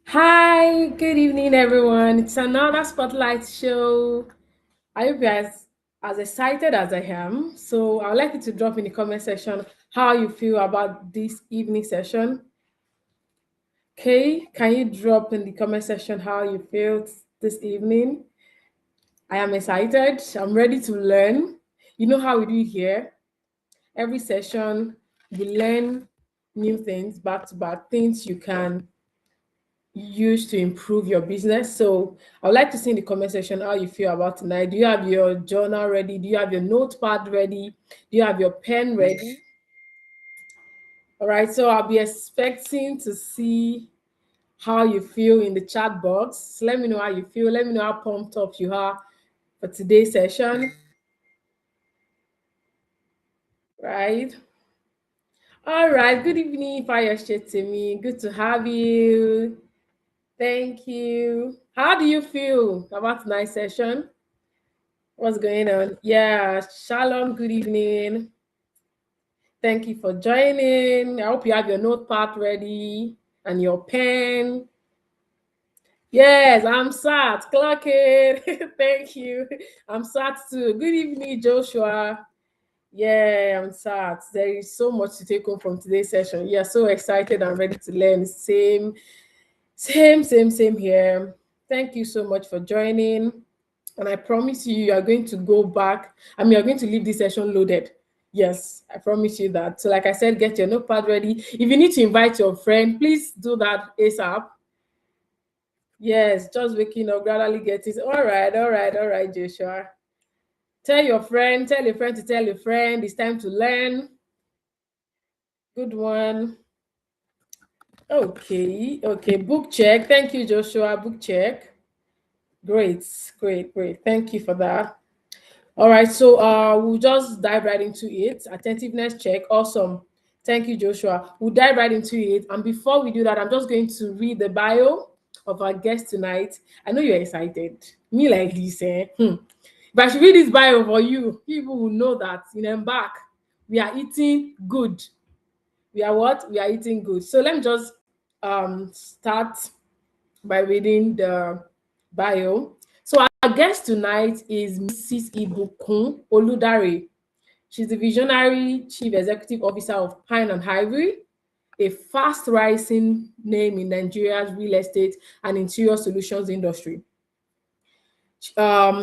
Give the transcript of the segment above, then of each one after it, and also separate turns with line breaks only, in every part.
Hi, good evening, everyone. It's another Spotlight show. I hope you're as excited as I am. So I'd like you to drop in the comment section how you feel about this evening session. Okay, can you drop in the comment section how you feel this evening? I am excited. I'm ready to learn. You know how we do it here. Every session, we learn new things, back to back, things you can use to improve your business. So I would like to see in the comment section how you feel about tonight. Do you have your journal ready? Do you have your notepad ready? Do you have your pen ready? All right, so I'll be expecting to see how you feel in the chat box. Let me know how you feel. Let me know how pumped up you are for today's session. Right. All right. Good evening, Fire me. Good to have you. Thank you. How do you feel about tonight's session? What's going on? Yeah, Shalom, good evening. Thank you for joining. I hope you have your notepad ready and your pen. Yes, I'm sat. Clock it. Thank you. I'm sat too. Good evening, Joshua. Yeah, I'm sat. There is so much to take home from today's session. Yeah, so excited and ready to learn. Same here. Thank you so much for joining. And I promise you, you are going to go back. I mean, you're going to leave this session loaded. Yes, I promise you that. So, like I said, get your notepad ready. If you need to invite your friend, please do that ASAP. Yes, just waking up, gradually get it. All right, Joshua. Tell your friend, tell your friend to tell your friend. It's time to learn. Good one. Okay. Book check. Thank you, Joshua. Book check. Great. Thank you for that. All right, so we'll just dive right into it. Attentiveness check. Awesome. Thank you, Joshua. We'll dive right into it. And before we do that, I'm just going to read the bio of our guest tonight. I know you're excited. Me like this, eh? If I should read this bio for you, people will know that in Embark, we are eating good. We are what? We are eating good. So let me just start by reading the bio. So our guest tonight is Mrs. Ibukun Oludare. She's the visionary chief executive officer of Pine and Ivory, a fast rising name in Nigeria's real estate and interior solutions industry.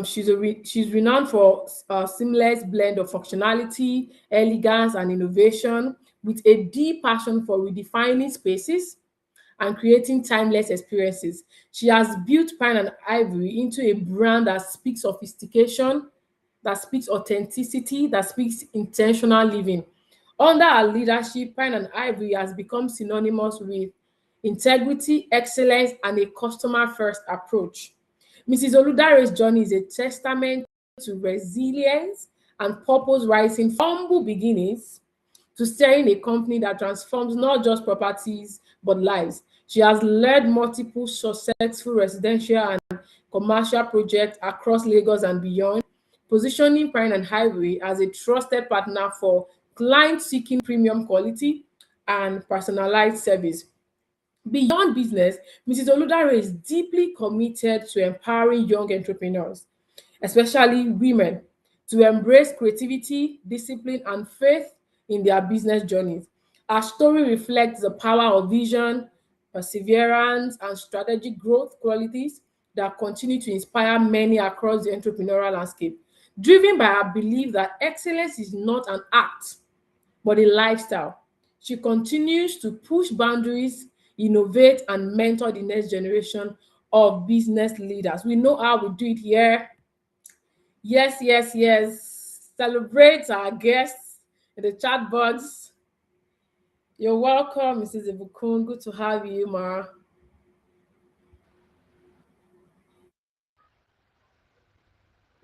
She's renowned for a seamless blend of functionality, elegance, and innovation, with a deep passion for redefining spaces and creating timeless experiences. She has built Pine and Ivory into a brand that speaks sophistication, that speaks authenticity, that speaks intentional living. Under her leadership, Pine and Ivory has become synonymous with integrity, excellence, and a customer first approach. Mrs. Oludare's journey is a testament to resilience and purpose, rising from humble beginnings to steering a company that transforms not just properties but lives. She has led multiple successful residential and commercial projects across Lagos and beyond, positioning Pine and Highway as a trusted partner for clients seeking premium quality and personalized service. Beyond business, Mrs. Oludare is deeply committed to empowering young entrepreneurs, especially women, to embrace creativity, discipline, and faith in their business journeys. Our story reflects the power of vision, perseverance, and strategic growth qualities that continue to inspire many across the entrepreneurial landscape. Driven by our belief that excellence is not an act, but a lifestyle. She continues to push boundaries, innovate, and mentor the next generation of business leaders. We know how we do it here. Yes, yes, yes. Celebrate our guests in the chat box. You're welcome, Mrs. Ibukun. Good to have you, Ma.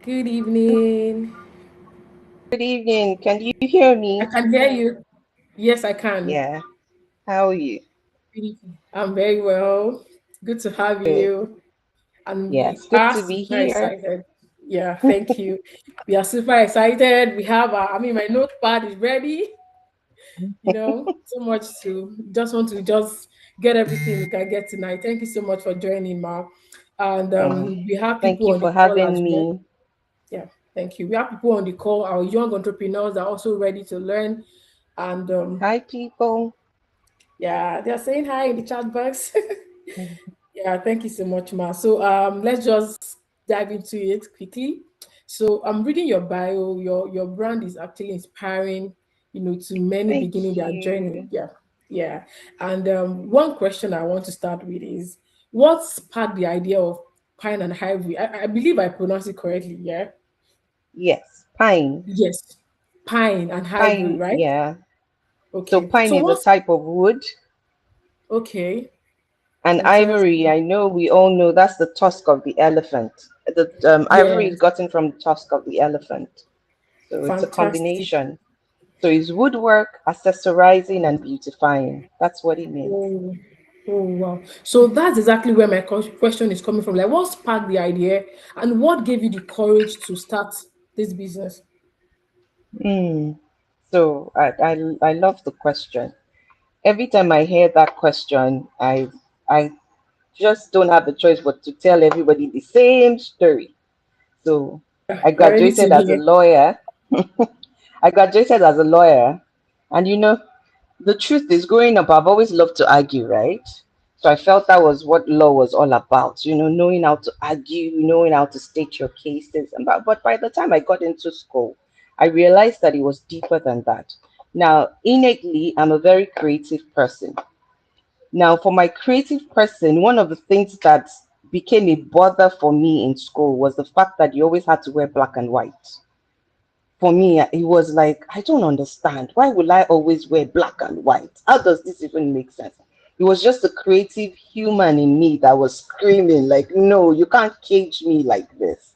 Good evening.
Good evening. Can you hear
I
me?
can hear you. Yes, I can.
Yeah. How are you?
Good evening. I'm very well. Good to have
Good.
you. And we
Yes, good
are
to be
super
here.
excited. Yeah, thank you. We are super excited. We have, my notepad is ready. So much to just want to just get everything we can get tonight. Thank you so much for joining, Mark. And
Oh,
we have
thank
people
you
on the
for
call as
having
well.
me.
Yeah, thank you. We have people on the call. Our young entrepreneurs are also ready to learn. And
Hi, people.
yeah, they're saying hi in the chat box. Yeah, thank you so much, Ma. So let's just dive into it quickly. So I'm reading your bio. Your brand is actually inspiring, to many
Thank
beginning their journey.
you.
Yeah, yeah. And one question I want to start with is, what sparked the idea of Pine and Ivory? I believe I pronounced it correctly. Yeah.
Yes, pine.
Yes, Pine and Ivory,
Pine,
right?
yeah. So
Okay.
pine
So
is a
what's
type of wood,
okay?
and ivory,
Interesting.
I know we all know that's the tusk of the elephant. The ivory is
Yes,
gotten from the tusk of the elephant. So it's a
fantastic.
combination. So it's woodwork, accessorizing, and beautifying. That's what it means.
Oh, oh wow. So that's exactly where my question is coming from. Like, what sparked the idea and what gave you the courage to start this business?
Mm. So I love the question. Every time I hear that question, I just don't have a choice but to tell everybody the same story. So I
We're ready to
graduated as a
hear.
lawyer. I graduated as a lawyer, and the truth is, growing up, I've always loved to argue, right? So I felt that was what law was all about, knowing how to argue, knowing how to state your cases. But by the time I got into school, I realized that it was deeper than that. Now, innately, I'm a very creative person. Now, for my creative person, one of the things that became a bother for me in school was the fact that you always had to wear black and white. For me, it was like, I don't understand. Why will I always wear black and white? How does this even make sense? It was just the creative human in me that was screaming, like, no, you can't cage me like this.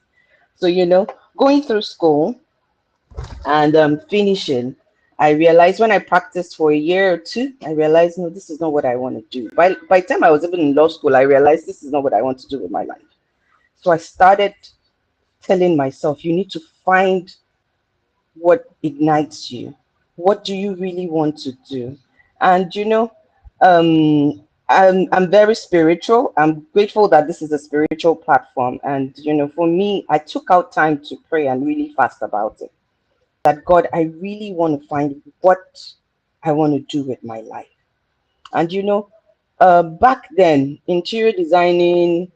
So, going through school and finishing, I realized when I practiced for a year or two, I realized, no, this is not what I want to do. By the time I was even in law school, I realized this is not what I want to do with my life. So I started telling myself, you need to find what ignites you. What do you really want to do? And I'm very spiritual. I'm grateful that this is a spiritual platform. And for me, I took out time to pray and really fast about it. That God, I really want to find what I want to do with my life. And back then, interior designing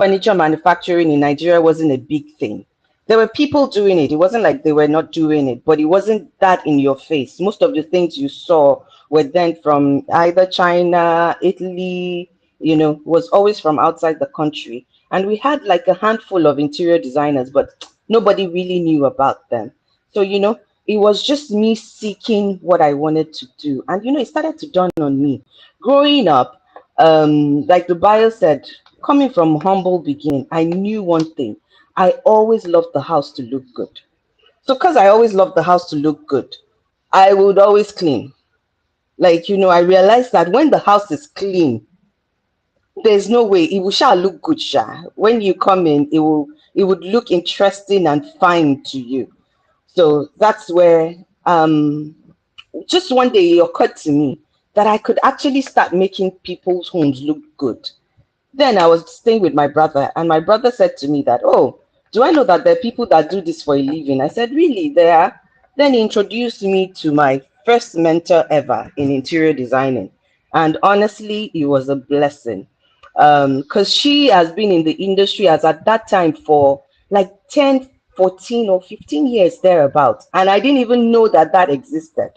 furniture manufacturing in Nigeria wasn't a big thing. There were people doing it. It wasn't like they were not doing it, but it wasn't that in your face. Most of the things you saw were then from either China, Italy, was always from outside the country. And we had like a handful of interior designers, but nobody really knew about them. So, it was just me seeking what I wanted to do. And, it started to dawn on me. Growing up, like the bio said, coming from humble beginning, I knew one thing. I always loved the house to look good. So, because I always loved the house to look good, I would always clean. Like, I realized that when the house is clean, there's no way it will shall look good, sha. When you come in, it would look interesting and fine to you. So that's where just one day it occurred to me that I could actually start making people's homes look good. Then I was staying with my brother, and my brother said to me that, "Oh, do I know that there are people that do this for a living?" I said, "Really, there are?" Then he introduced me to my first mentor ever in interior designing. And honestly, it was a blessing. Because she has been in the industry as at that time for like 10, 14, or 15 years thereabouts. And I didn't even know that that existed.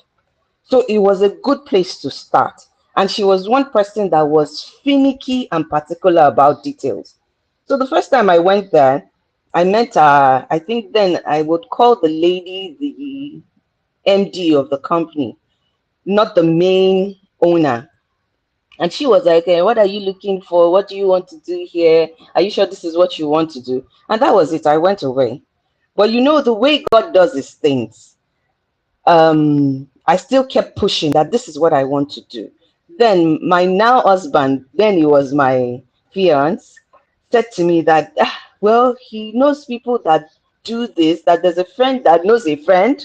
So it was a good place to start. And she was one person that was finicky and particular about details. So the first time I went there, I met her. I think then I would call the lady the MD of the company, not the main owner. And she was like, "Hey, what are you looking for? What do you want to do here? Are you sure this is what you want to do?" And that was it. I went away. But the way God does his things, I still kept pushing that this is what I want to do. Then my now husband, then he was my fiance, said to me that, well, he knows people that do this, that there's a friend that knows a friend.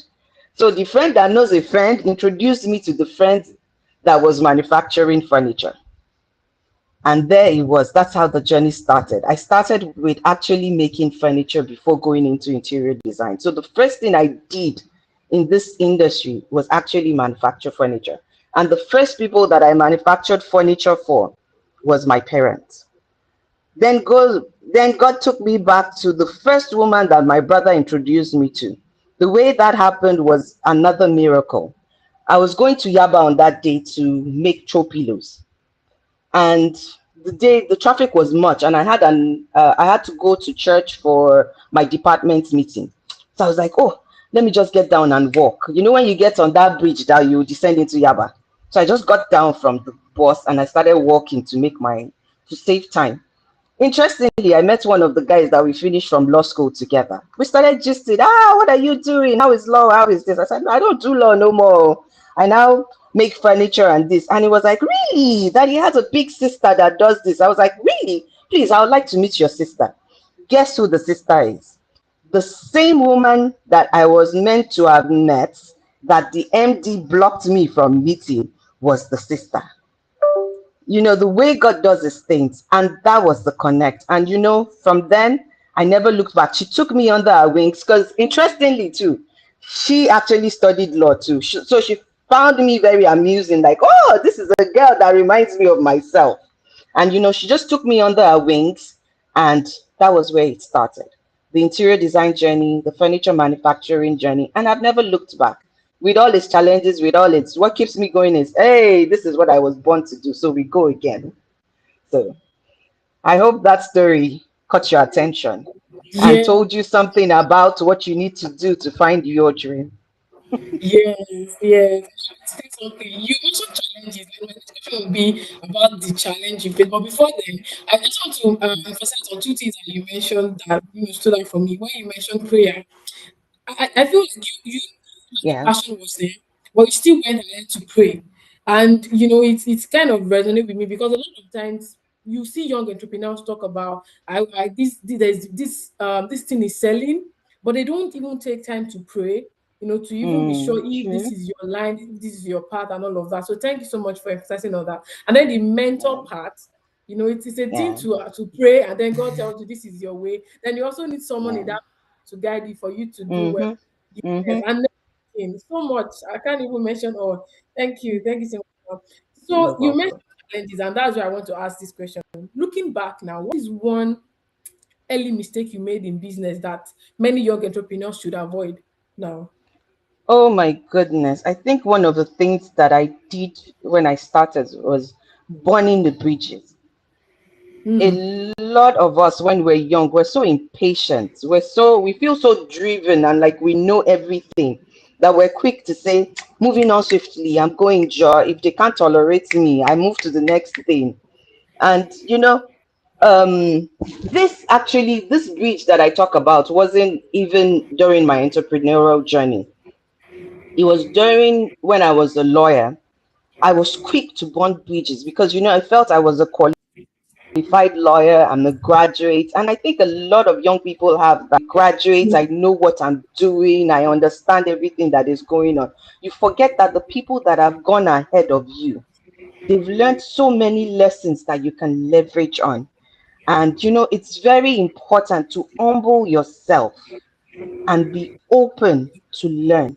So the friend that knows a friend introduced me to the friend that was manufacturing furniture. And there it was. That's how the journey started. I started with actually making furniture before going into interior design. So the first thing I did in this industry was actually manufacture furniture. And the first people that I manufactured furniture for was my parents. Then God took me back to the first woman that my brother introduced me to. The way that happened was another miracle. I was going to Yaba on that day to make throw pillows, and the traffic was much, and I had to go to church for my department meeting. So I was like, oh, let me just get down and walk. When you get on that bridge that you descend into Yaba. So I just got down from the bus and I started walking to save time. Interestingly, I met one of the guys that we finished from law school together. We started gisting, what are you doing? How is law? How is this? I said, no, I don't do law no more. I now make furniture and this. And he was like, really? That he has a big sister that does this. I was like, really? Please, I would like to meet your sister. Guess who the sister is? The same woman that I was meant to have met, that the MD blocked me from meeting, was the sister. The way God does his things. And that was the connect. And from then, I never looked back. She took me under her wings because, interestingly, too, she actually studied law too. So she found me very amusing, like, oh, this is a girl that reminds me of myself. And, she just took me under her wings. And that was where it started, the interior design journey, the furniture manufacturing journey. And I've never looked back. With all its challenges, with all its, what keeps me going is, hey, this is what I was born to do. So we go again. So I hope that story caught your attention and
Yeah,
told you something about what you need to do to find your dream.
yes, yes. Say something. You mentioned challenges, and my next question will be about the challenge you face. But before then, I just want to emphasize on two things that you mentioned that stood out for me. When you mentioned prayer, I feel like you the
Yeah.
passion was there, but you still went ahead to pray. And it's kind of resonate with me because a lot of times you see young entrepreneurs talk about I this thing is selling, but they don't even take time to pray, to even be sure if this
True.
is your line, if this is your path and all of that. So thank you so much for emphasizing on that. And then the mentor part, it is a thing
Yeah.
to pray and then God tells you this is your way. Then you also need someone in
Yeah.
that to guide you for you to do well.
Mm-hmm.
Yes,
Mm-hmm.
and networking, so much. I can't even mention all. Thank you. Thank you so much.
You're
So you mentioned
welcome.
challenges, and that's why I want to ask this question. Looking back now, what is one? early mistake you made in business that many young entrepreneurs should avoid now?
Oh my goodness. I think one of the things that I did when I started was burning the bridges. A lot of us when we're young, we're so impatient. We feel so driven and like we know everything that we're quick to say, moving on swiftly, I'm going jaw. If they can't tolerate me, I move to the next thing. And um this bridge that I talk about wasn't even during my entrepreneurial journey. It was during when I was a lawyer. I was quick to burn bridges because I felt I was a qualified lawyer, I'm a graduate, and I think a lot of young people have that. Graduate, I know what I'm doing, I understand everything that is going on. You forget that the people that have gone ahead of you, they've learned so many lessons that you can leverage on. And it's very important to humble yourself and be open to learn.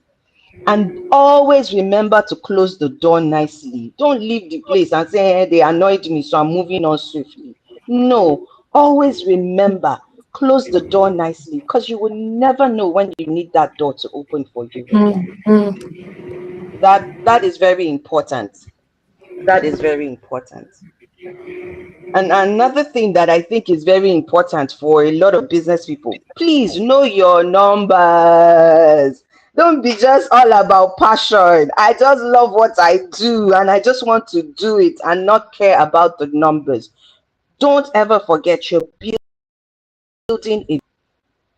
And always remember to close the door nicely. Don't leave the place and say, they annoyed me, so I'm moving on swiftly. No, always remember, close the door nicely because you will never know when you need that door to open for you again. That is very important. That is very important. And another thing that I think is very important for a lot of business people, please know your numbers. Don't be just all about passion. I just love what I do and I just want to do it and not care about the numbers. Don't ever forget you're building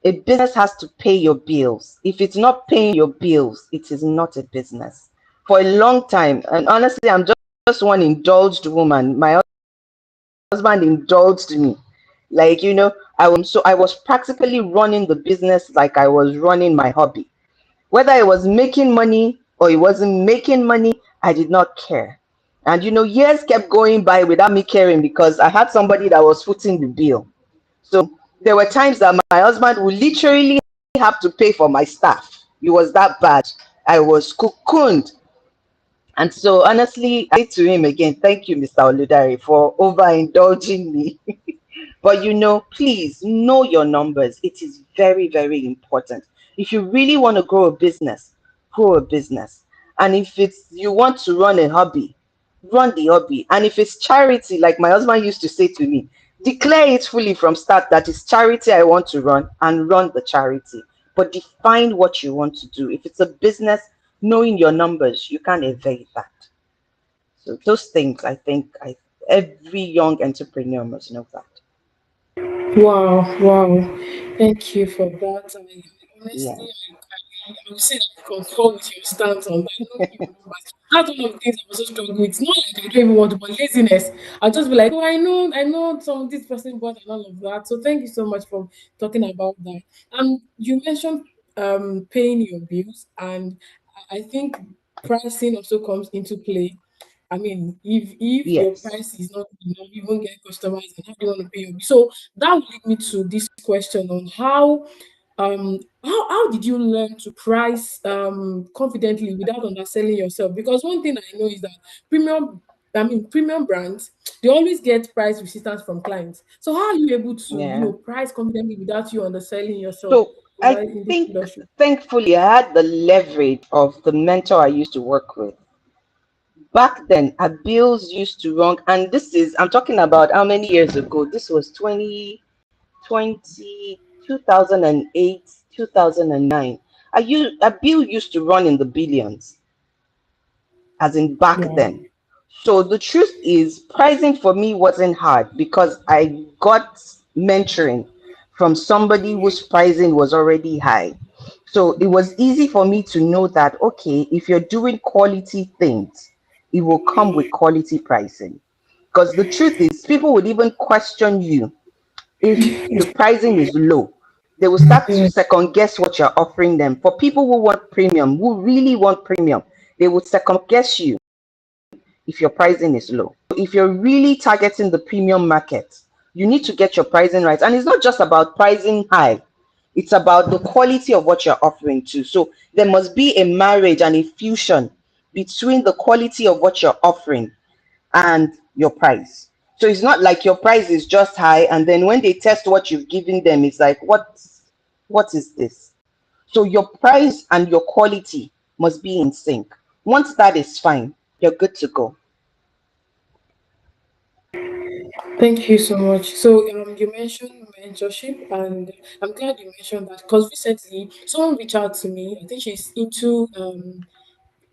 a business has to pay your bills. If it's not paying your bills, it is not a business. For a long time, and honestly, I'm just one indulged woman. My husband indulged me. Like, I was practically running the business like I was running my hobby. Whether it was making money or it wasn't making money, I did not care. And years kept going by without me caring because I had somebody that was footing the bill. So there were times that my husband would literally have to pay for my staff. It was that bad. I was cocooned. And so honestly, I say to him again, thank you, Mr. Oludare, for overindulging me. But please know your numbers. It is very, very important. If you really want to grow a business, grow a business. And if it's you want to run a hobby, run the hobby. And if it's charity, like my husband used to say to me, declare it fully from start that it's charity I want to run and run the charity. But define what you want to do. If it's a business, knowing your numbers, you can't evade that. So those things I think every young entrepreneur must know that.
Wow, wow. Thank you for that. Honestly,
Yeah.
I would say that I concur with your stance on that. Knowing your numbers. That's one of the things I also struggle with. It's not like I don't even want to, but laziness. I'll just be like, oh, I know some this person bought and all of that. So thank you so much for talking about that. You mentioned paying your bills, and I think pricing also comes into play. I mean, if your
Yes.
price is not enough, you won't get customers, and how do you want to pay your bill? So that will lead me to this question on how did you learn to price confidently without underselling yourself? Because one thing I know is that premium premium brands, they always get price resistance from clients. So how are you able to
Yeah.
price confidently without you underselling yourself
So I
in this
think
industry?
thankfully I had the leverage of the mentor I used to work with. Back then, our bills used to run, and I'm talking about how many years ago? This was 2020, 2008, 2009. A bill used to run in the billions, as in back
Wow.
then. So the truth is, pricing for me wasn't hard because I got mentoring from somebody whose pricing was already high. So it was easy for me to know that, okay, if you're doing quality things, it will come with quality pricing. Because the truth is, people would even question you if the pricing is low. They will start to
Yeah.
second guess what you're offering them. For people who want premium, who really want premium, they would second guess you if your pricing is low. If you're really targeting the premium market, you need to get your pricing right. And it's not just about pricing high, it's about the quality of what you're offering too. So there must be a marriage and a fusion between the quality of what you're offering and your price. So it's not like your price is just high, and then when they test what you've given them, it's like, what is this? So your price and your quality must be in sync. Once that is fine, you're good to go.
Thank you so much. So, you mentioned mentorship, and I'm glad you mentioned that because recently someone reached out to me. I think she's into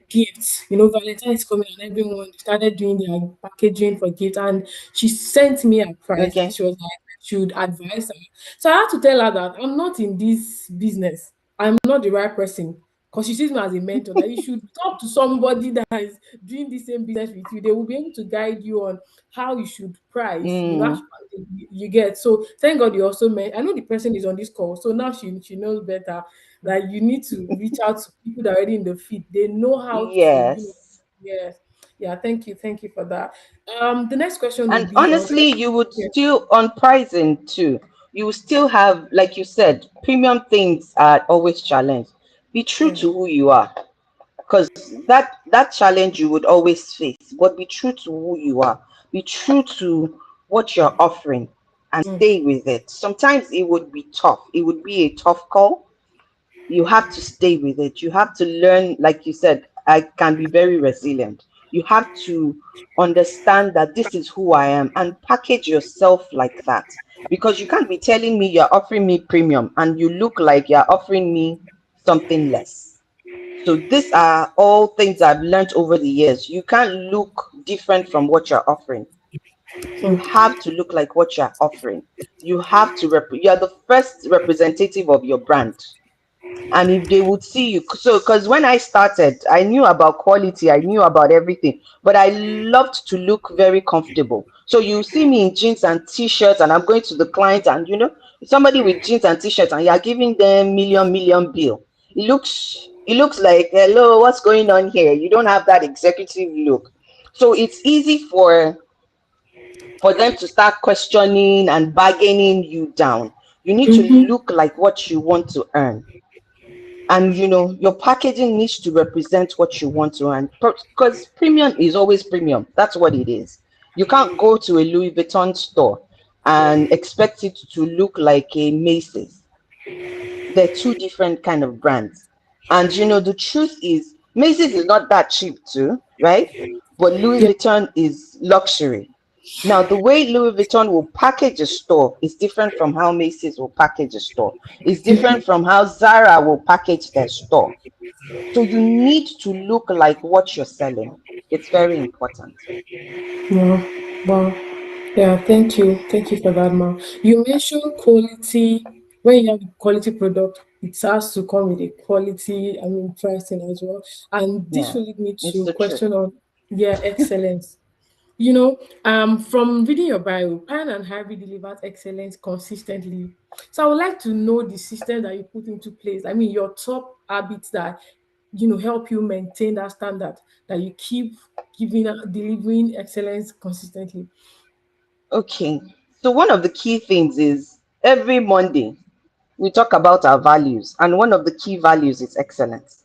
gifts. Valentine is coming and everyone started doing their packaging for gifts. And she sent me a price and
Okay.
she was like, I should advise her. So I had to tell her that I'm not in this business. I'm not the right person. Because she sees me as a mentor, that you should talk to somebody that is doing the same business with you. They will be able to guide you on how you should price,
Mm,
you get. So thank God you also met. I know the person is on this call, so now she knows better that you need to reach out to people that are already in the field. They know how to,
yes.
yes. Yeah, thank you for that. The next question will
And
be on,
honestly, you would
yeah,
still, on pricing too, you will still have, like you said, premium things are always challenged. Be true
yeah.
to who you are, because that challenge you would always face. But be true to who you are. Be true to what you're offering and
Mm,
stay with it. Sometimes it would be tough. It would be a tough call. You have to stay with it. You have to learn, like you said, I can be very resilient. You have to understand that this is who I am and package yourself like that, because you can't be telling me you're offering me premium and you look like you're offering me something less. So these are all things I've learned over the years. You can't look different from what you're offering. You
mm,
have to look like what you're offering. You have to you're the first representative of your brand. And if they would see you, so because when I started, I knew about quality, I knew about everything, but I loved to look very comfortable. So you see me in jeans and t-shirts, and I'm going to the client, and somebody with jeans and t-shirts, and you're giving them million bill. It looks like, hello, what's going on here? You don't have that executive look. So it's easy for them to start questioning and bargaining you down. You need to
mm-hmm.
look like what you want to earn, and your packaging needs to represent what you want to earn, because premium is always premium. That's what it is. You can't go to a Louis Vuitton store and expect it to look like a Macy's. They're two different kind of brands. And the truth is, Macy's is not that cheap too, right? But Louis
Yeah.
Vuitton is luxury. Now, the way Louis Vuitton will package a store is different from how Macy's will package a store. It's different from how Zara will package their store. So you need to look like what you're selling. It's very important.
Wow. Wow. Yeah, thank you for that, ma. You mentioned quality. When you have a quality product, it has to come with a quality, pricing as well. And this
Yeah,
will lead me
it's
to
the truth.
question on, yeah, excellence. From reading your bio, Pan and Harvey delivers excellence consistently. So I would like to know the system that you put into place. Your top habits that help you maintain that standard, that you keep delivering excellence consistently.
Okay. So one of the key things is every Monday we talk about our values, and one of the key values is excellence.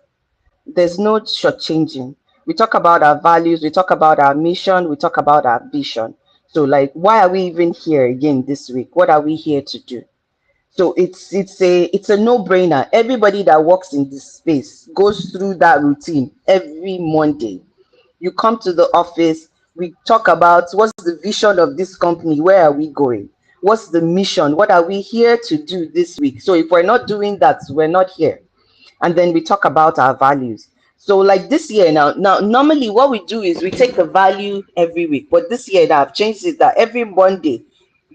There's no shortchanging. We talk about our values, we talk about our mission, we talk about our vision. So, like, why are we even here again this week? What are we here to do? So it's a no-brainer. Everybody that works in this space goes through that routine every Monday. You come to the office, we talk about what's the vision of this company, where are we going, what's the mission, what are we here to do this week. So if we're not doing that, we're not here. And then we talk about our values. So like this year now normally what we do is we take the value every week, but this year that I've changed it, that every Monday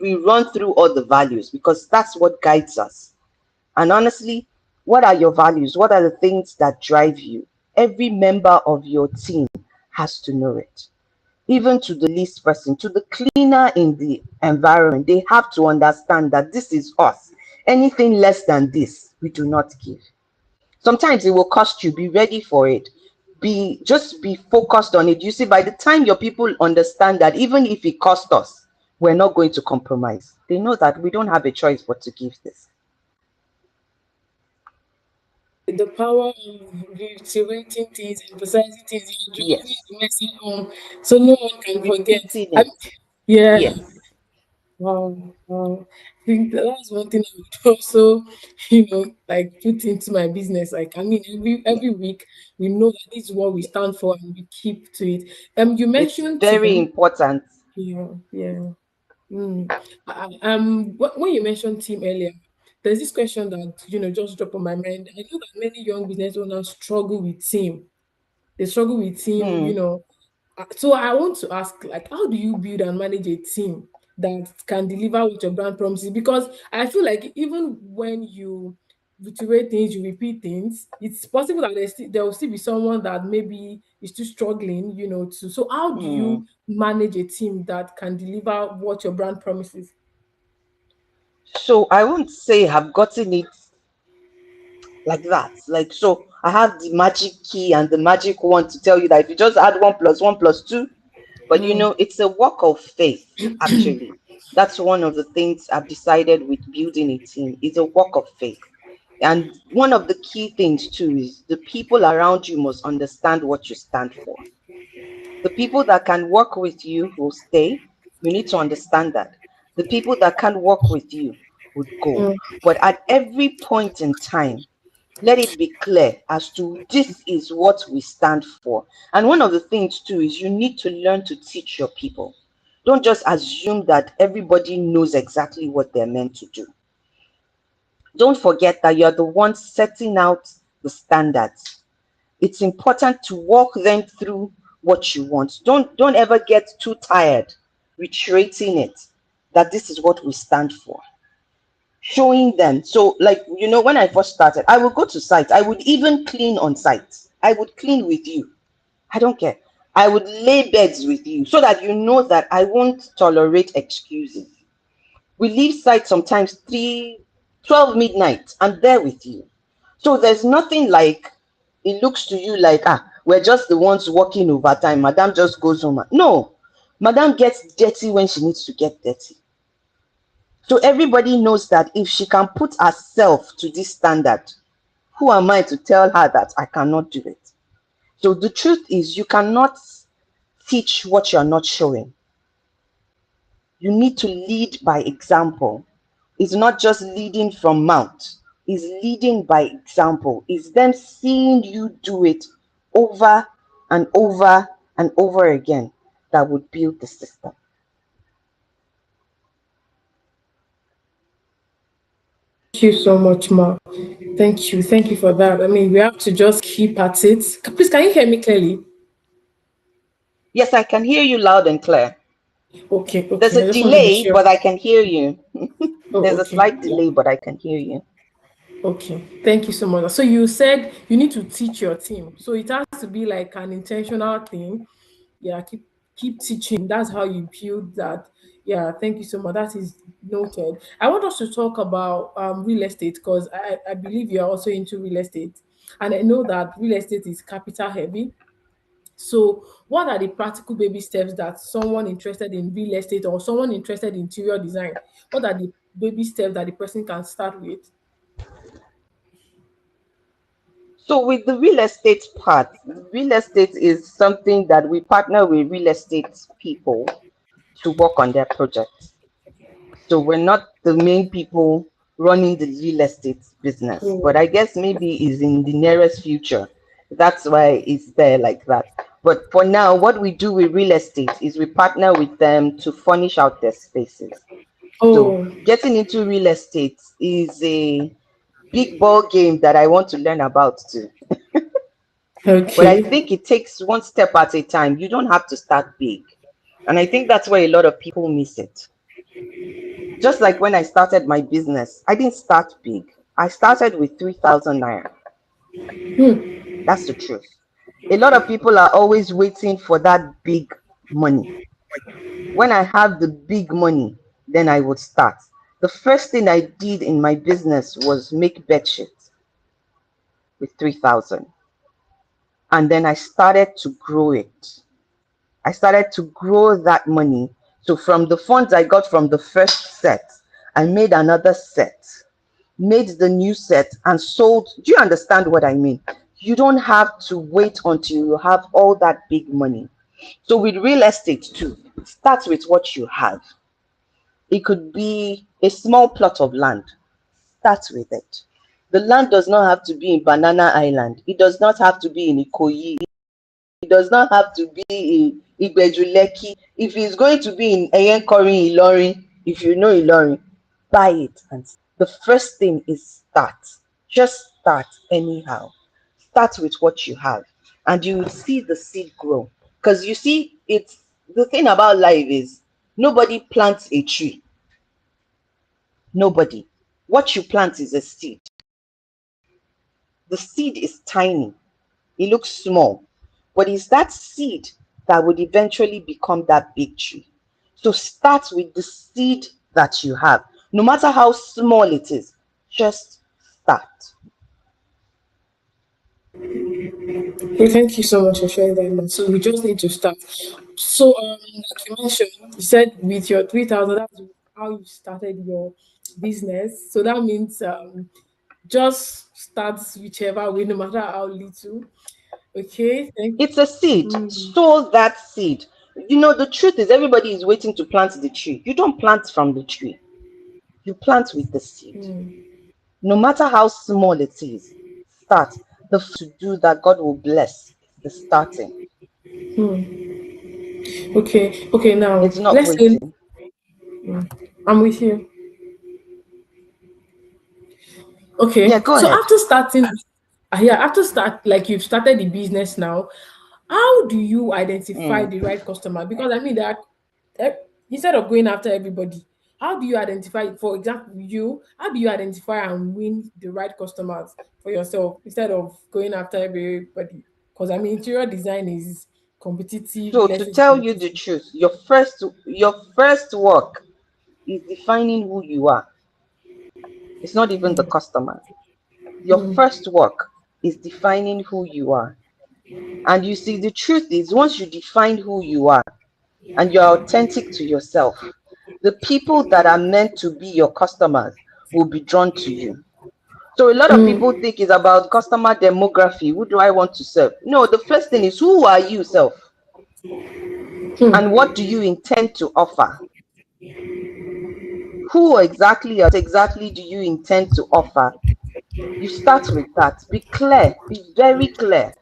we run through all the values, because that's what guides us. And honestly, what are your values? What are the things that drive you? Every member of your team has to know it. Even to the least person, to the cleaner in the environment, they have to understand that this is us. Anything less than this, we do not give. Sometimes it will cost you. Be ready for it. Be focused on it. You see, by the time your people understand that even if it costs us, we're not going to compromise. They know that we don't have a choice but to give this.
The power of reiterating things, emphasizing things, you're driving
Yes.
the message home so no one can forget.
Repeating it.
Yeah.
Yes.
Wow, wow. I think that's one thing I would also, like put into my business. Like, I mean,
Yeah.
every week we know that this is what we stand for and we keep to it. You
It's
mentioned
very
team.
important.
Yeah, yeah. Mm. When you mentioned team earlier, there's this question that just dropped on my mind. I know that many young business owners struggle with team. They struggle with team.
Hmm.
So I want to ask, like, how do you build and manage a team that can deliver what your brand promises? Because I feel like even when you reiterate things, you repeat things, it's possible that there will still be someone that maybe is still struggling, to. So how do
Hmm.
you manage a team that can deliver what your brand promises?
So I won't say I've gotten it like that. Like, so I have the magic key and the magic wand to tell you that if you just add one plus one plus two, but
Mm.
it's a work of faith, actually. That's one of the things I've decided with building a team. It's a work of faith. And one of the key things too is the people around you must understand what you stand for. The people that can work with you will stay. You need to understand that. The people that can't work with you would go.
Mm.
But at every point in time, let it be clear as to this is what we stand for. And one of the things too is you need to learn to teach your people. Don't just assume that everybody knows exactly what they're meant to do. Don't forget that you're the one setting out the standards. It's important to walk them through what you want. Don't ever get too tired reiterating it that this is what we stand for. Showing them. So, like, when I first started, I would go to site. I would even clean on site. I would clean with you. I don't care. I would lay beds with you so that you know that I won't tolerate excuses. We leave site sometimes 12 midnight. I'm there with you. So there's nothing like it looks to you like, we're just the ones working overtime. Madam just goes home. No, Madam gets dirty when she needs to get dirty. So everybody knows that if she can put herself to this standard, who am I to tell her that I cannot do it? So the truth is, you cannot teach what you're not showing. You need to lead by example. It's not just leading from mouth, it's leading by example. It's them seeing you do it over and over and over again that would build the system.
Thank you so much, Ma. Thank you. Thank you for that. I mean, we have to just keep at it. Please, can you hear me clearly?
Yes, I can hear you loud and clear.
Okay,
There's
okay. I
a
just want to be
delay,
sure.
but I can hear you.
Oh,
There's a
okay.
slight delay, but I can hear you.
Okay. Thank you so much. So you said you need to teach your team. So it has to be like an intentional thing. Yeah, keep teaching. That's how you build that. Yeah, thank you so much. That is noted. I want us to talk about real estate because I believe you are also into real estate. And I know that real estate is capital heavy. So, what are the practical baby steps that someone interested in real estate or someone interested in interior design? What are the baby steps that the person can start with?
So with the real estate part, real estate is something that we partner with real estate people to work on their projects. So we're not the main people running the real estate business, but
Oh,
I guess maybe is in the nearest future. That's why it's there like that. But for now, what we do with real estate is we partner with them to furnish out their spaces. So
oh,
getting into real estate is a big ball game that I want to learn about too. But I
okay.
think it takes one step at a time. You don't have to start big. And I think that's where a lot of people miss it. Just like when I started my business, I didn't start big. I started with 3,000 naira.
Hmm.
That's the truth. A lot of people are always waiting for that big money. When I have the big money, then I would start. The first thing I did in my business was make bed sheets with 3,000. And then I started to grow it. I started to grow that money. So from the funds I got from the first set, I made another set, made the new set, and sold. Do you understand what I mean? You don't have to wait until you have all that big money. So with real estate too, start with what you have. It could be a small plot of land. Start with it. The land does not have to be in Banana Island. It does not have to be in Ikoyi. It does not have to be in Igbejuleki. If it's going to be in Eyenkori, Ilorin, if you know Ilorin, buy it. And the first thing is start. Just start anyhow. Start with what you have, and you will see the seed grow. Because you see, it's the thing about life is nobody plants a tree. Nobody. What you plant is a seed. The seed is tiny. It looks small, but it's that seed that would eventually become that big tree. So start with the seed that you have, no matter how small it is. Just start.
Well, thank you so much for sharing that, man. So we just need to start. So, like you mentioned, you said with your 3,000, that's how you started your business. So that means just start whichever way, no matter how little. Okay, thank
It's a seed.
you.
Sow that seed. The truth is, everybody is waiting to plant the tree. You don't plant from the tree, you plant with the seed. No matter how small it is, start. The to do that God will bless is the starting.
Okay, now
It's not
let's say
waiting.
I'm with you.
Yeah,
Okay,
go
so
ahead.
after starting, yeah, after start like you've started the business now, how do you identify
Mm.
the right customer? Because I mean that instead of going after everybody, how do you identify? For example, how do you identify and win the right customers for yourself instead of going after everybody? Because I mean, interior design is competitive.
So to
Let's say it's
tell you the
competitive.
truth, your first work is defining who you are. It's not even the customer. Your first work is defining who you are. And you see, the truth is, once you define who you are and you're authentic to yourself, the people that are meant to be your customers will be drawn to you. So a lot of people think it's about customer demography. Who do I want to serve? No, the first thing is, who are you self? And what do you intend to offer? Who exactly, or exactly do you intend to offer? You start with that. Be clear, be very clear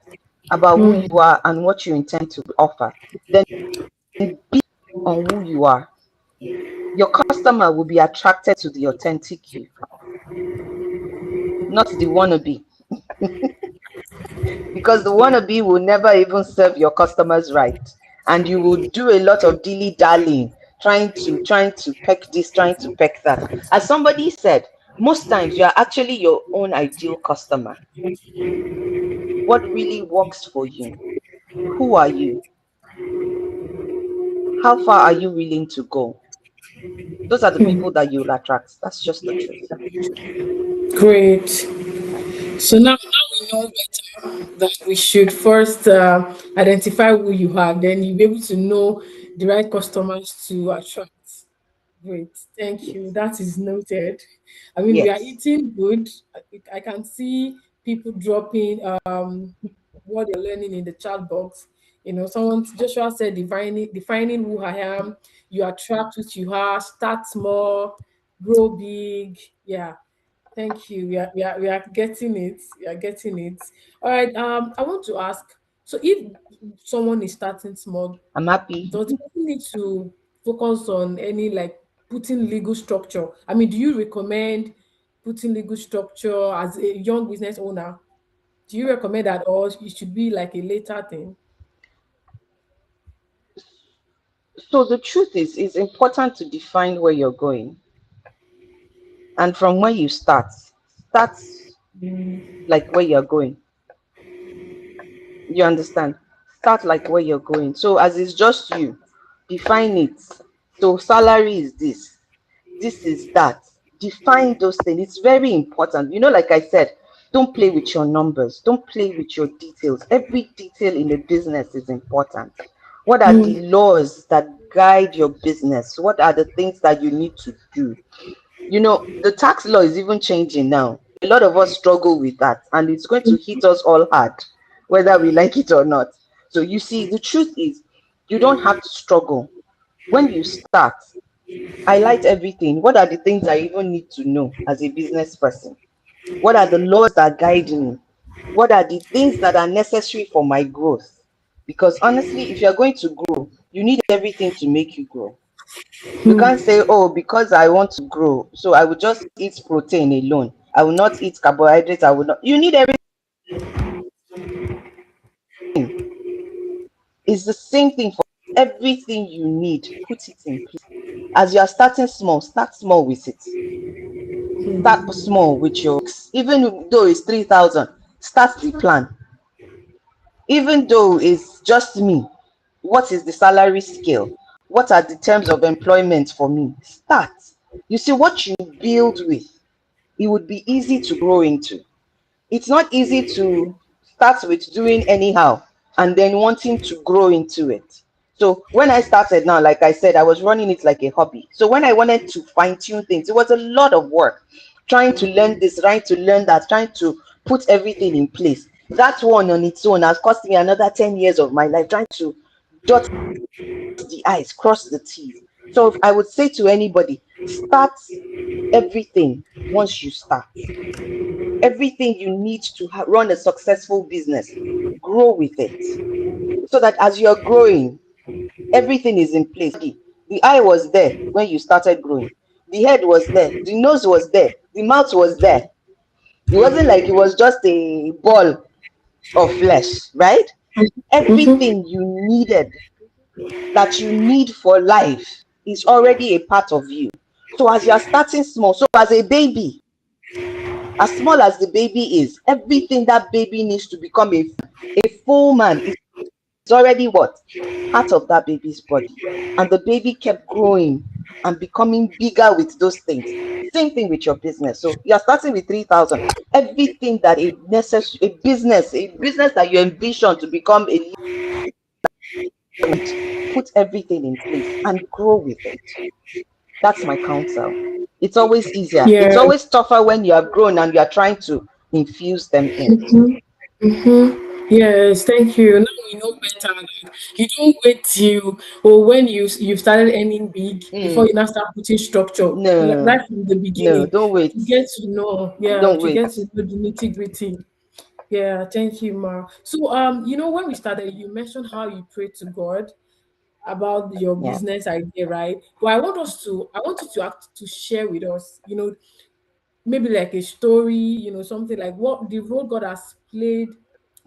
about who you are and what you intend to offer. Then be on who you are. Your customer will be attracted to the authentic you, not the wannabe. Because the wannabe will never even serve your customers right. And you will do a lot of dilly dallying, trying to peck this, trying to peck that. As somebody said, most times you are actually your own ideal customer. What really works for you? Who are you? How far are you willing to go? Those are the people that you'll attract. That's just the truth.
Great. So now we know better that we should first identify who you are, then you'll be able to know the right customers to attract. Great, thank
Yes.
you. That is noted. I mean, we are
Yes.
eating good. I can see people dropping what they're learning in the chat box. Someone Joshua said defining who I am. You attract what you are. Start small, grow big. Yeah. Thank you. We are getting it. We are getting it. All right. I want to ask. So, if someone is starting small,
I'm happy.
does the person need to focus on any like putting legal structure? I mean, do you recommend putting legal structure as a young business owner? Do you recommend that, or it should be like a later thing?
So the truth is, it's important to define where you're going and from where you start. Start like where you're going. You understand? Start like where you're going. So as it's just you, define it. So salary is this. This is that. Define those things. It's very important. Like I said, don't play with your numbers. Don't play with your details. Every detail in the business is important. What are the laws that guide your business? What are the things that you need to do? The tax law is even changing now. A lot of us struggle with that, and it's going to hit us all hard, whether we like it or not. So you see, the truth is, You don't have to struggle. When you start, highlight everything. What are the things I even need to know as a business person? What are the laws that guide me? What are the things that are necessary for my growth? Because honestly, if you're going to grow, you need everything to make you grow. You can't say, oh, because I want to grow, so I will just eat protein alone. I will not eat carbohydrates. I will not. You need everything. It's the same thing for everything you need. Put it in place. As you are starting small, start small with it. Start small with your, even though it's 3,000, start the plan. Even though it's just me, what is the salary scale? What are the terms of employment for me? Start. You see, what you build with, it would be easy to grow into. It's not easy to start with doing anyhow and then wanting to grow into it. So when I started now, like I said, I was running it like a hobby. So when I wanted to fine tune things, it was a lot of work trying to learn this, trying to learn that, trying to put everything in place. That one on its own has cost me another 10 years of my life trying to dot the I's, cross the T's. So I would say to anybody, start everything once you start. Everything you need to run a successful business, grow with it. So that as you're growing, everything is in place. The eye was there when you started growing, the head was there, the nose was there, the mouth was there. It wasn't like it was just a ball of flesh, right? Everything you needed, that you need for life, is already a part of you. So as you're starting small, so as a baby, as small as the baby is, everything that baby needs to become a full man is already what? Part of that baby's body. And the baby kept growing and becoming bigger with those things. Same thing with your business. So you're starting with 3,000. Everything that a business that you envision to become a lead, put everything in place and grow with it. That's my counsel. It's always easier. It's
Yeah.
always tougher when you have grown and you are trying to infuse them in.
Yes, thank you. Now we know better. Like, you don't wait till or when you've started earning big before
Mm,
you now start putting structure
no,
right from the
no,
beginning
don't wait.
to get to know, yeah,
Don't
to
wait.
get to know the nitty gritty. Yeah, thank you, Ma. So, when we started, you mentioned how you pray to God about your
Yeah.
business idea, right? But I want you to to share with us, maybe like a story, something like what the role God has played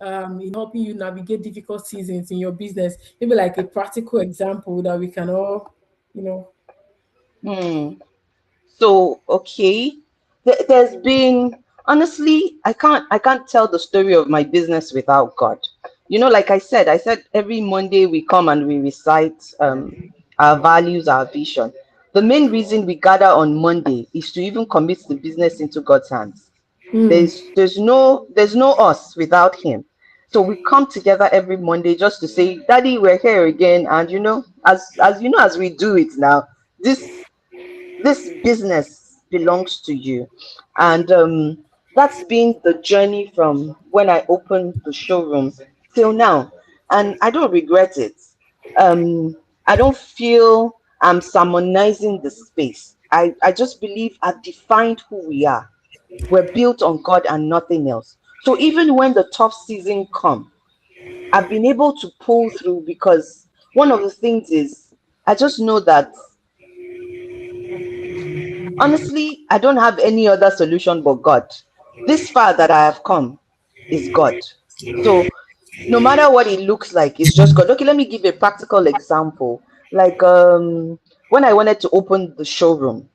in helping you navigate difficult seasons in your business. Maybe like a practical example that we can all, you know.
Hmm. So, okay. There's been, honestly, I can't tell the story of my business without God. Like I said every Monday we come and we recite our values, our vision. The main reason we gather on Monday is to even commit the business into God's hands.
Mm,
There's no us without him. So we come together every Monday just to say, Daddy, we're here again. And as we do it now, this business belongs to you. And that's been the journey from when I opened the showroom till now. And I don't regret it. I don't feel I'm sermonizing the space. I just believe I've defined who we are. We're built on God and nothing else. So even when the tough season come, I've been able to pull through because one of the things is I just know that honestly, I don't have any other solution but God. This far that I have come is God. So no matter what it looks like, it's just God. Okay, let me give a practical example. Like when I wanted to open the showroom,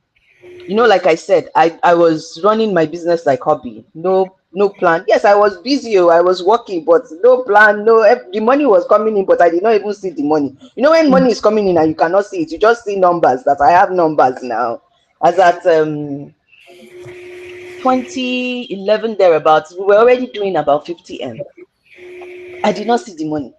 like I said, I was running my business like hobby. No plan. Yes, I was busy. I was working, but no plan. No, the money was coming in, but I did not even see the money. When money is coming in and you cannot see it, you just see numbers. That I have numbers now. As at 2011 thereabouts, we were already doing about 50M. I did not see the money.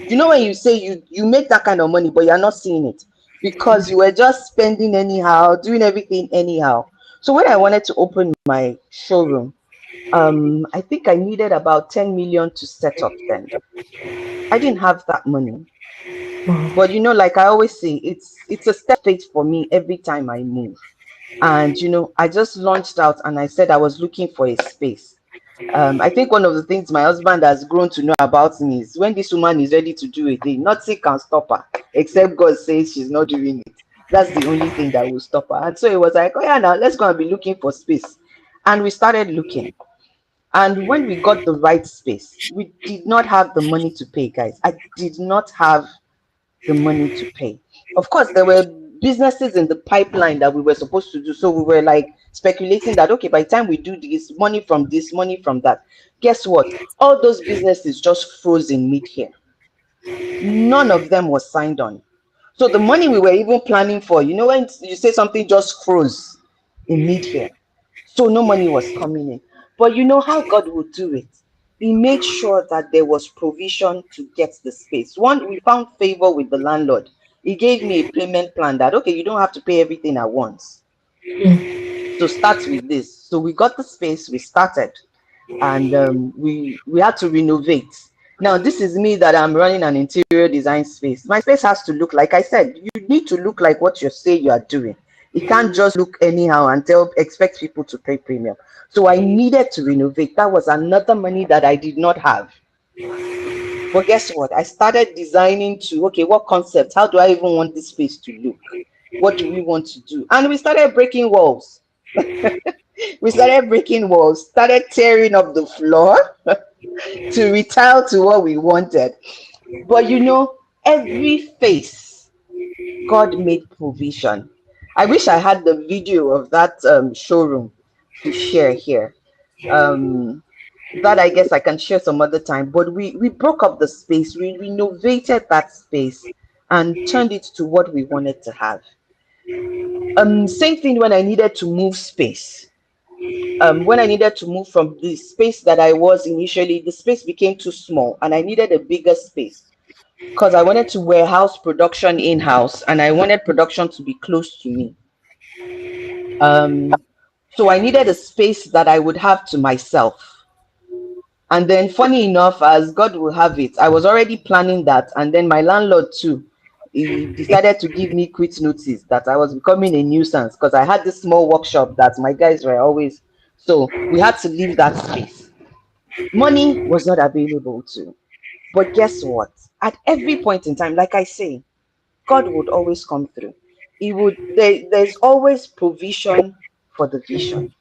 When you say you make that kind of money, but you're not seeing it because you were just spending anyhow, doing everything anyhow. So when I wanted to open my showroom, I think I needed about 10 million to set up then. I didn't have that money. But like I always say, it's a step faith for me every time I move. And I just launched out and I said I was looking for a space. I think one of the things my husband has grown to know about me is when this woman is ready to do a thing, nothing can stop her except God says she's not doing it. That's the only thing that will stop her. And so it was like, oh yeah, now let's go and be looking for space. And we started looking. And when we got the right space, we did not have the money to pay, guys. I did not have the money to pay. Of course, there were businesses in the pipeline that we were supposed to do. So we were like speculating that, okay, by the time we do this, money from that. Guess what? All those businesses just froze in mid-year. None of them was signed on. So the money we were even planning for, when you say something just froze in mid-year. So no money was coming in. But you know how God would do it. He made sure that there was provision to get the space. One, we found favor with the landlord. He gave me a payment plan that, okay, you don't have to pay everything at once. So start with this. So we got the space, we started, and we had to renovate. Now, this is me that I'm running an interior design space. My space has to look, like I said, you need to look like what you say you are doing. It can't just look anyhow and expect people to pay premium. So I needed to renovate. That was another money that I did not have. But guess what? I started designing to, okay, what concept? How do I even want this space to look? What do we want to do? And we started breaking walls. We started breaking walls, started tearing up the floor to retile to what we wanted. But every face, God made provision. I wish I had the video of that showroom to share here. Um, that I guess I can share some other time. But we broke up the space, we renovated that space and turned it to what we wanted to have. Same thing when I needed to move space. When I needed to move from the space that I was initially, the space became too small and I needed a bigger space because I wanted to warehouse production in house and I wanted production to be close to me. Um, so I needed a space that I would have to myself. And then, funny enough, as God will have it, I was already planning that. And then my landlord, too, he decided to give me quit notice that I was becoming a nuisance because I had this small workshop that my guys were always. So we had to leave that space. Money was not available too. But guess what? At every point in time, like I say, God would always come through. There's always provision for the vision.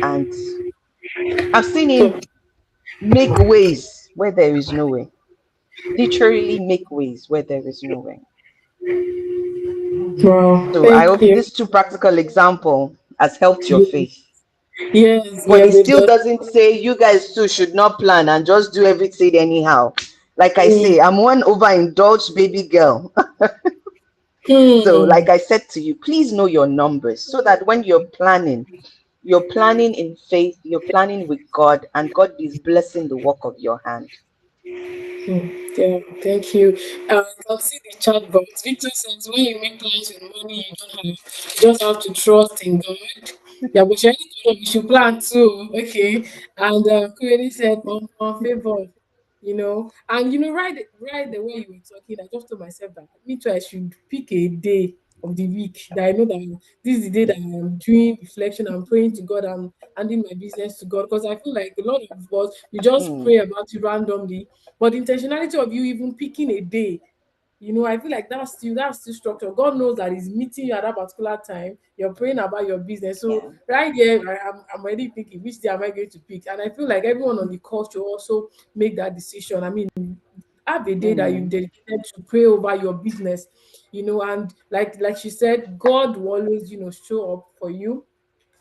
And I've seen him make ways where there is no way. Literally make ways where there is no way.
Wow,
So I
thank
hope
you.
this two practical example has helped your
Yes,
faith. But
yes,
it
it
still
does.
doesn't say you guys too should not plan and just do everything anyhow. Like I
Mm.
say, I'm one overindulged baby girl. So,
Hmm.
like I said to you, please know your numbers so that when you're planning in faith, you're planning with God, and God is blessing the work of your hand.
Yeah, thank you. I can see the chat box. Victor says, when you make plans with money you don't have, you just have to trust in God. Yeah, but you told us you should plan too. Okay. And Kueli said, on favor, and right the way you were talking, I just told myself that me too, I should pick a day of the week that I know that this is the day that I'm doing reflection, I'm praying to God, I'm handing my business to God. Because I feel like a lot of us, we just
Hmm.
pray about it randomly, but the intentionality of you even picking a day, I feel like that's still structure. God knows that He's meeting you at that particular time. You're praying about your business. So
Yeah.
right there, I'm already thinking which day am I going to pick? And I feel like everyone on the call should also make that decision. I mean, have a day that you've
Hmm.
dedicated to pray over your business, and like she said, God will always, show up for you,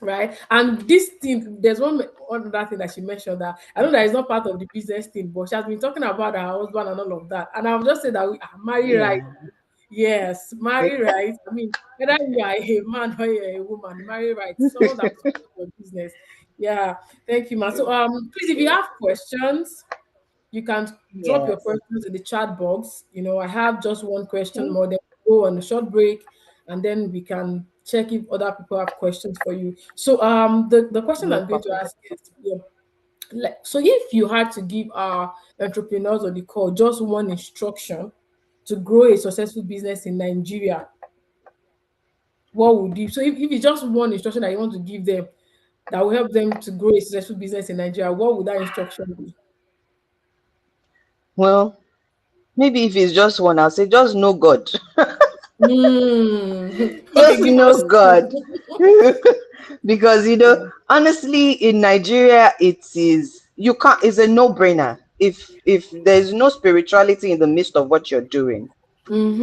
right? And this thing, there's one other thing that she mentioned that I know that is not part of the business thing, but she has been talking about her husband and all of that. And I'll just say that we are married, right?
Yeah.
Yes, married, right? I mean, whether you are a man or you're a woman, married, right? Someone that will support your business. Yeah, thank you, ma. So please, if you have questions, you can drop your
Yes.
questions in the chat box. I have just one question
Okay.
more, then we'll go on a short break, and then we can check if other people have questions for you. So the question
No
I'm going to
problem.
ask is, yeah. So if you had to give our entrepreneurs or the call just one instruction to grow a successful business in Nigeria, what would you? So if it's just one instruction that you want to give them that will help them to grow a successful business in Nigeria, what would that instruction be?
Well, maybe if it's just one, I'll say just know God.
Hmm. Okay,
Just
give
know
us
God.
two.
Because honestly, in Nigeria, it is you can't. It's a no-brainer. If there's no spirituality in the midst of what you're doing,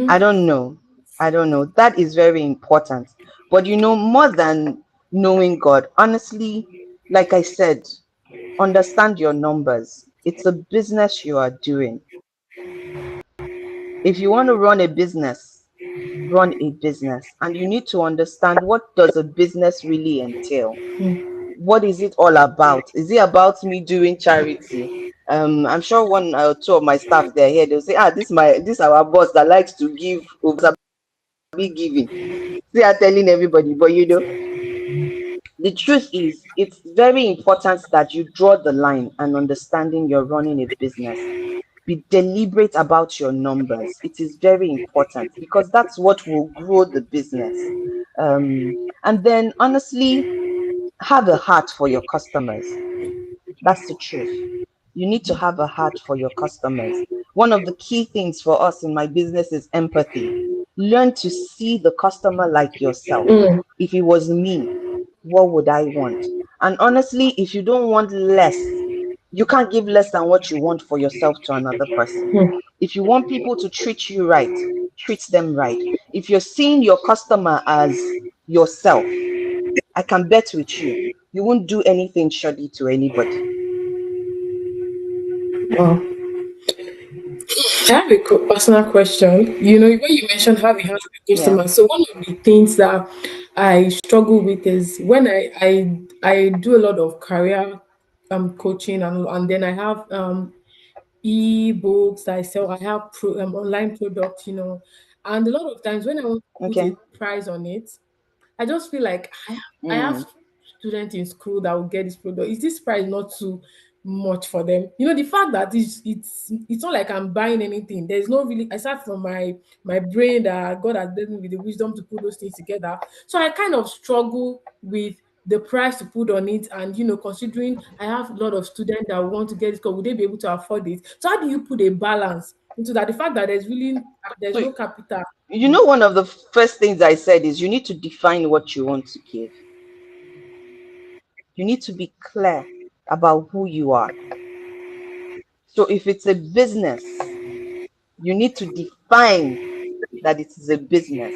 I
Mm-hmm.
don't know. I don't know. That is very important. But more than knowing God, honestly, like I said, understand your numbers. It's a business you are doing. If you want to run a business, and you need to understand, what does a business really entail? What is it all about? Is it about me doing charity? I'm sure one or two of my staff they're here, they'll say, this our boss that likes to give over be giving. They are telling everybody, but the truth is it's very important that you draw the line and understanding you're running a business. Be deliberate about your numbers. It is very important because that's what will grow the business. And then honestly, have a heart for your customers. That's the truth. You need to have a heart for your customers. One of the key things for us in my business is empathy. Learn to see the customer like yourself.
Mm,
If it was me, what would I want? And honestly, if you don't want less, you can't give less than what you want for yourself to another person.
mm,
If you want people to treat you right, treat them right. If you're seeing your customer as yourself, I can bet with you, you won't do anything shoddy to anybody.
wow. I have a personal question. When you mentioned having heart with
Yeah.
customers, so one of the things that I struggle with is when I do a lot of career coaching, and then I have e-books I sell. I have online products, and a lot of times when I want to put
Okay.
a price on it, I just feel like I have
Mm.
students in school that will get this product. Is this price not too much for them? The fact that it's not like I'm buying anything. There's no really. I start from my brain that God has given me with the wisdom to put those things together. So I kind of struggle with the price to put on it, and considering I have a lot of students that want to get it, would they be able to afford it? So how do you put a balance into that? The fact that there's
So,
no capital.
one of the first things I said is you need to define what you want to give. You need to be clear about who you are. So, if it's a business, you need to define that it is a business.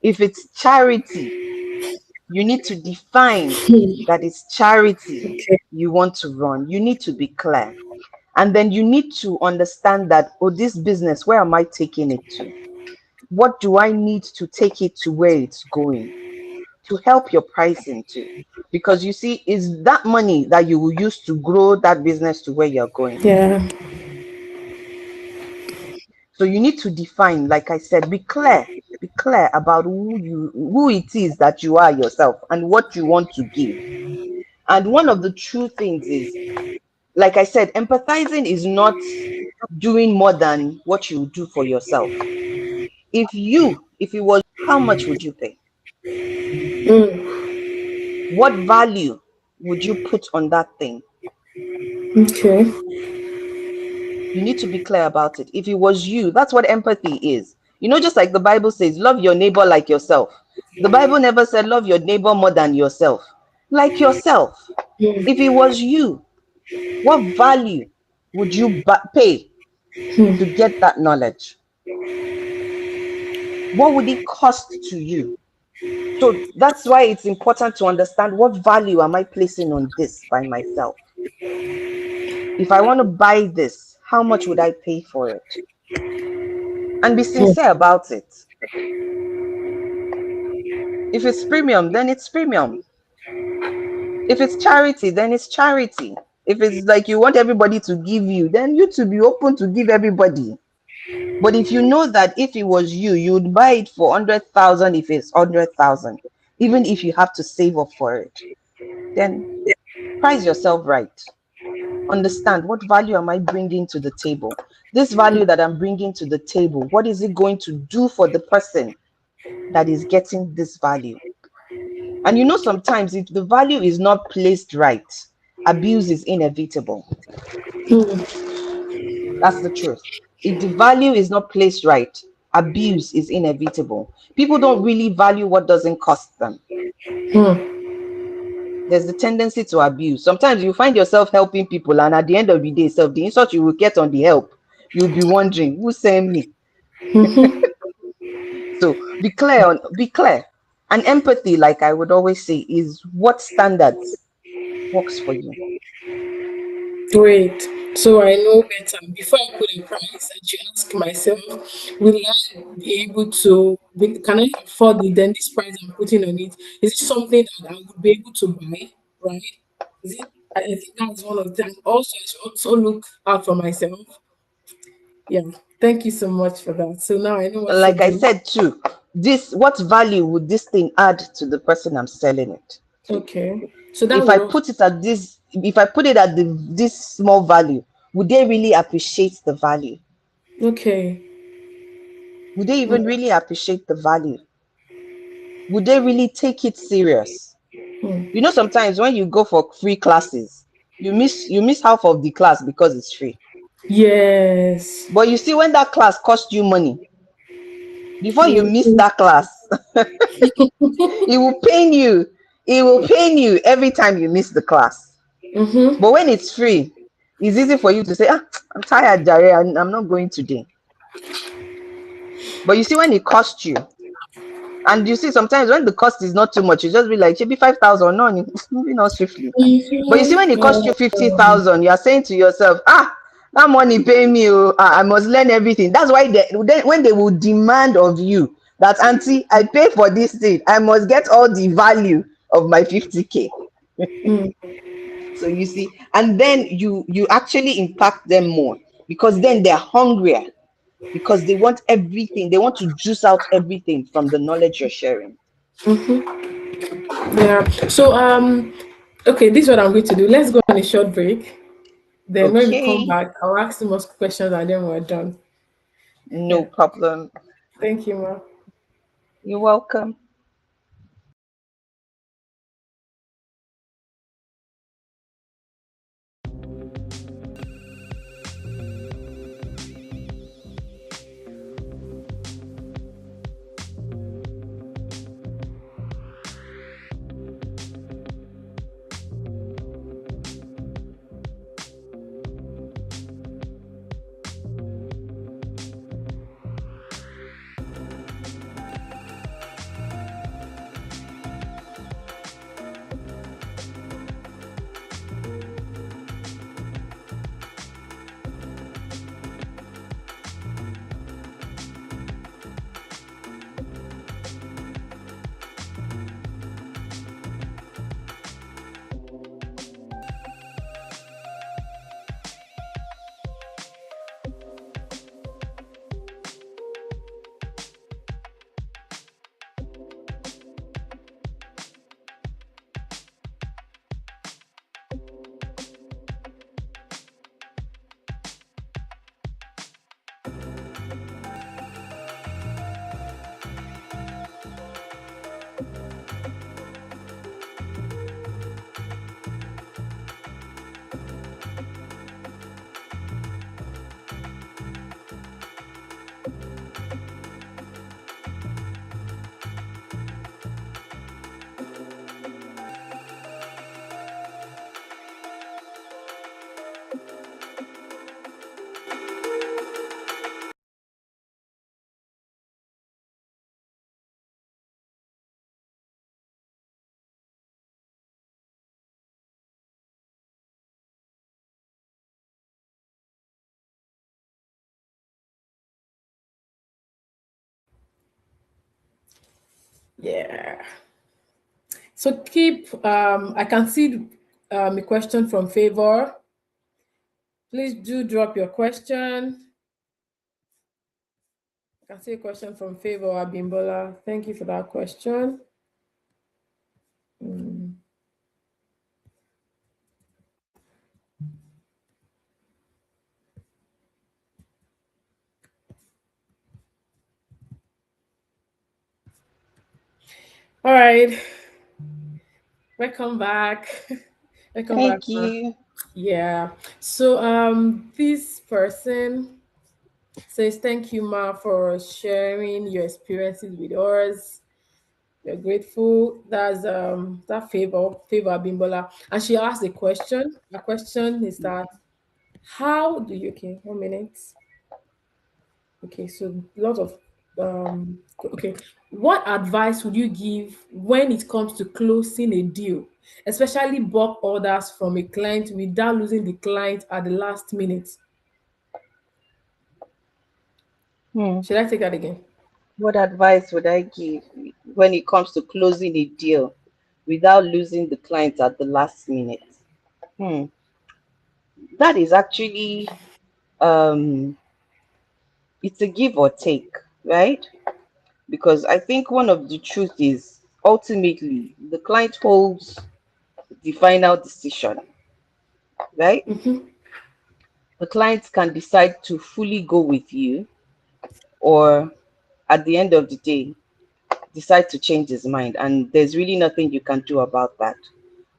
If it's charity, you need to define that it's charity
Okay.
you want to run. You need to be clear. And then you need to understand that, oh, this business, where am I taking it to? What do I need to take it to where it's going to help your pricing too? Because you see, is that money that you will use to grow that business to where you're going.
Yeah.
So you need to define, like I said, be clear about who it is that you are yourself and what you want to give. And one of the true things is, like I said, empathizing is not doing more than what you do for yourself. If it was, how much would you pay?
Mm,
What value would you put on that thing?
okay.
You need to be clear about it. If it was you, that's what empathy is. Just like the Bible says, love your neighbor like yourself. The Bible never said love your neighbor more than yourself. Like yourself.
Mm,
If it was you, what value would you pay to
mm,
get that knowledge? What would it cost to you? So that's why it's important to understand, what value am I placing on this by myself? If I want to buy this, how much would I pay for it? And be
mm,
sincere about it. If it's premium, then it's premium. If it's charity, then it's charity. If it's like you want everybody to give you, then you to be open to give everybody. But if you know that if it was you, you would buy it for 100,000 if it's 100,000, even if you have to save up for it, then price yourself right. Understand, what value am I bringing to the table? This value that I'm bringing to the table, what is it going to do for the person that is getting this value? And sometimes if the value is not placed right, abuse is inevitable. That's the truth. If the value is not placed right, abuse is inevitable. People don't really value what doesn't cost them. There's the tendency to abuse. Sometimes you find yourself helping people, and at the end of the day, self the insult you will get on the help, you'll be wondering who sent me. So be clear. And empathy, like I would always say, is what standards works for you.
Great. So I know better. Before I put a price, I should ask myself, will I be able to, can I afford it? Then this price I'm putting on it, is it something that I would be able to buy? Right? Is it? I think that's one of them. Also, I should also look out for myself. Yeah. Thank you so much for that. So now I know what to
Like I
do.
said too, this what value would this thing add to the person I'm selling it?
Okay. So that
If
would
I
also,
put it at this, if I put it at this small value, would they really appreciate the value?
okay.
Would they even really appreciate the value? Would they really take it serious? Sometimes when you go for free classes, you miss half of the class because it's free.
Yes.
But you see, when that class costs you money, before you miss
Mhm.
that class, it will pain you. It will pain you every time you miss the class. But when it's free, it's easy for you to say, I'm tired, Jare, I'm not going today. But you see, when it costs you, and you see, sometimes when the cost is not too much, you just be like, maybe 5,000, no, moving on swiftly. But you see, when it costs you 50,000, you are saying to yourself, that money pay me, I must learn everything. That's why when they will demand of you that, auntie, I pay for this thing, I must get all the value of my 50K. So you see, and then you actually impact them more, because then they're hungrier, because they want everything. They want to juice out everything from the knowledge you're sharing.
Yeah. So okay, this is what I'm going to do. Let's go on a short break. Then when we come
Okay,
back, I'll ask the most questions and then we're done.
no
Yeah.
problem.
Thank you, ma.
You're welcome.
Yeah. So keep I can see a question from Favor. Please do drop your question. I can see a question from Favor Abimbola. Thank you for that question. All right, welcome back. Welcome back,
Thank
ma.
you.
Yeah. So this person says thank you, ma, for sharing your experiences with us. We're grateful. That's that favor Bimbola. And she asked a question. The question is that how do you okay, 1 minute. Okay, so lot of okay. What advice would you give when it comes to closing a deal, especially bulk orders from a client without losing the client at the last minute?
Hmm.
Should I take that again?
What advice would I give when it comes to closing a deal without losing the client at the last minute? Hmm. That is actually it's a give or take, right? Because I think one of the truth is ultimately the client holds the final decision, right? The client can decide to fully go with you, or at the end of the day decide to change his mind, and there's really nothing you can do about that.